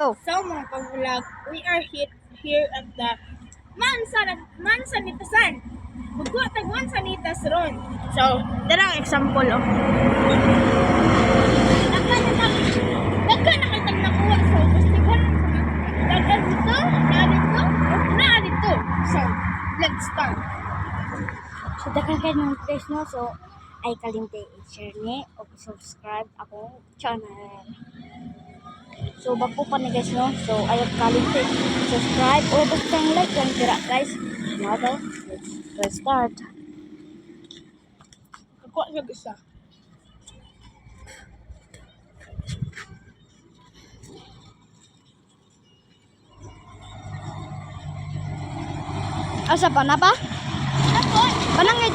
Go. So mga pag-vlog, we are here at the Mansanitasan. Bugwa tag Mansanitas ron. So, darang example oh. Daghan na kitang nakuha. So, gusto ko daghan dito, na dito. So, let's start. So, dakan kayo ng guys, no? So, ay kalimte i-share ni o subscribe akong channel. So, bago pa ni guys, no? So, ayaw kalimte subscribe o basta yung like lang tira guys. Now, let's start. Nakuha siya isa. Asa pa na ba? Nakuha! Panangit.